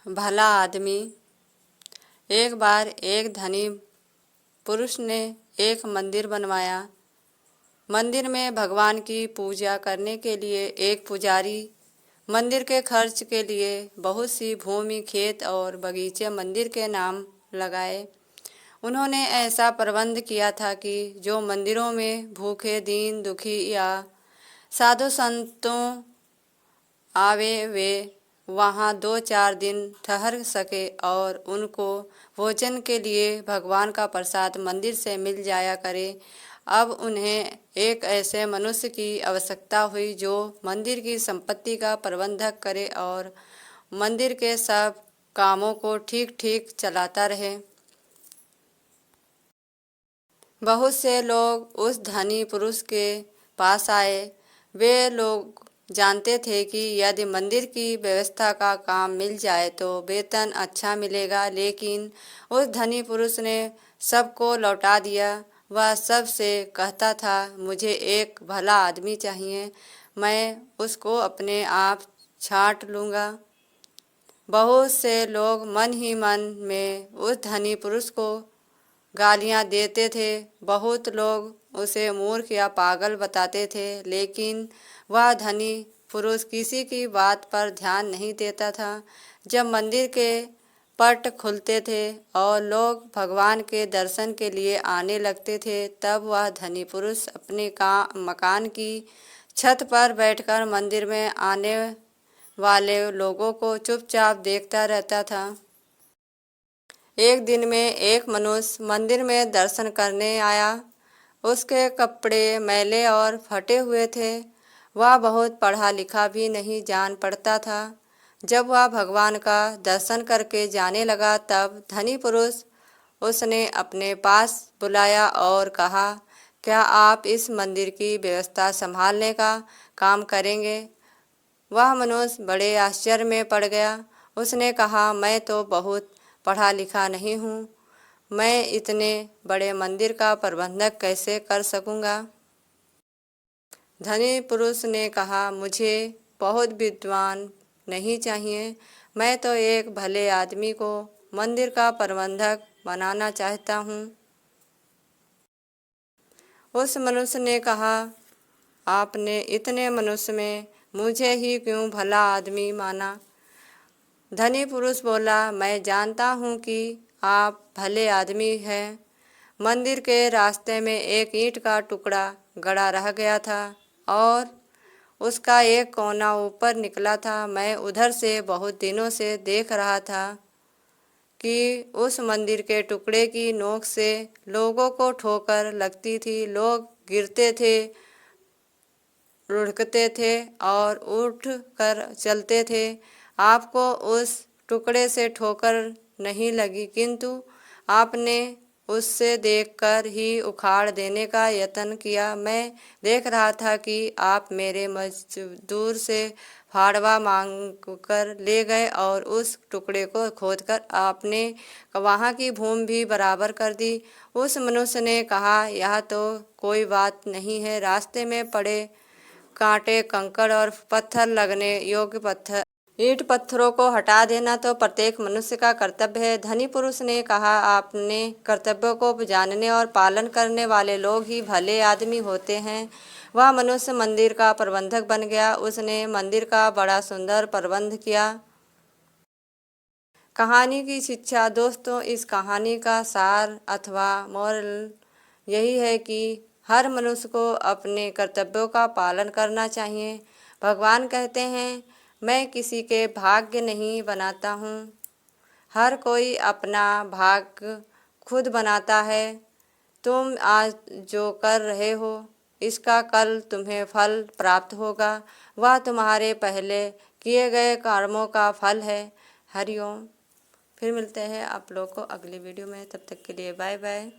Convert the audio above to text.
भला आदमी। एक बार एक धनी पुरुष ने एक मंदिर बनवाया। मंदिर में भगवान की पूजा करने के लिए एक पुजारी, मंदिर के खर्च के लिए बहुत सी भूमि, खेत और बगीचे मंदिर के नाम लगाए। उन्होंने ऐसा प्रबंध किया था कि जो मंदिरों में भूखे, दीन दुखी या साधु संतों आवे वे वहाँ 2-4 दिन ठहर सके और उनको भोजन के लिए भगवान का प्रसाद मंदिर से मिल जाया करे। अब उन्हें एक ऐसे मनुष्य की आवश्यकता हुई जो मंदिर की संपत्ति का प्रबंधक करे और मंदिर के सब कामों को ठीक ठीक चलाता रहे। बहुत से लोग उस धनी पुरुष के पास आए। वे लोग जानते थे कि यदि मंदिर की व्यवस्था का काम मिल जाए तो वेतन अच्छा मिलेगा, लेकिन उस धनी पुरुष ने सबको लौटा दिया। वह सबसे कहता था, मुझे एक भला आदमी चाहिए, मैं उसको अपने आप छांट लूँगा। बहुत से लोग मन ही मन में उस धनी पुरुष को गालियाँ देते थे। बहुत लोग उसे मूर्ख या पागल बताते थे, लेकिन वह धनी पुरुष किसी की बात पर ध्यान नहीं देता था। जब मंदिर के पट खुलते थे और लोग भगवान के दर्शन के लिए आने लगते थे, तब वह धनी पुरुष अपने मकान की छत पर बैठकर मंदिर में आने वाले लोगों को चुपचाप देखता रहता था। एक दिन में एक मनुष्य मंदिर में दर्शन करने आया। उसके कपड़े मैले और फटे हुए थे। वह बहुत पढ़ा लिखा भी नहीं जान पड़ता था। जब वह भगवान का दर्शन करके जाने लगा, तब धनी पुरुष उसने अपने पास बुलाया और कहा, क्या आप इस मंदिर की व्यवस्था संभालने का काम करेंगे? वह मनुष्य बड़े आश्चर्य में पड़ गया। उसने कहा, मैं तो बहुत पढ़ा लिखा नहीं हूँ, मैं इतने बड़े मंदिर का प्रबंधक कैसे कर सकूँगा? धनी पुरुष ने कहा, मुझे बहुत विद्वान नहीं चाहिए, मैं तो एक भले आदमी को मंदिर का प्रबंधक बनाना चाहता हूँ। उस मनुष्य ने कहा, आपने इतने मनुष्य में मुझे ही क्यों भला आदमी माना? धनी पुरुष बोला, मैं जानता हूँ कि आप भले आदमी हैं। मंदिर के रास्ते में एक ईंट का टुकड़ा गड़ा रह गया था और उसका एक कोना ऊपर निकला था। मैं उधर से बहुत दिनों से देख रहा था कि उस मंदिर के टुकड़े की नोक से लोगों को ठोकर लगती थी। लोग गिरते थे, लुढ़कते थे और उठ कर चलते थे। आपको उस टुकड़े से ठोकर नहीं लगी, किंतु आपने उससे देखकर ही उखाड़ देने का यत्न किया। मैं देख रहा था कि आप मेरे मजदूर से फाड़वा मांग कर ले गए और उस टुकड़े को खोदकर आपने वहाँ की भूमि भी बराबर कर दी। उस मनुष्य ने कहा, यह तो कोई बात नहीं है। रास्ते में पड़े कांटे, कंकड़ और पत्थर लगने योग्य ईंट पत्थरों को हटा देना तो प्रत्येक मनुष्य का कर्तव्य है। धनी पुरुष ने कहा, अपने कर्तव्यों को जानने और पालन करने वाले लोग ही भले आदमी होते हैं। वह मनुष्य मंदिर का प्रबंधक बन गया। उसने मंदिर का बड़ा सुंदर प्रबंध किया। कहानी की शिक्षा। दोस्तों, इस कहानी का सार अथवा मोरल यही है कि हर मनुष्य को अपने कर्तव्यों का पालन करना चाहिए। भगवान कहते हैं, मैं किसी के भाग्य नहीं बनाता हूँ, हर कोई अपना भाग्य खुद बनाता है। तुम आज जो कर रहे हो, इसका कल तुम्हें फल प्राप्त होगा। वह तुम्हारे पहले किए गए कर्मों का फल है। हरिओम। फिर मिलते हैं आप लोग को अगली वीडियो में। तब तक के लिए बाय बाय।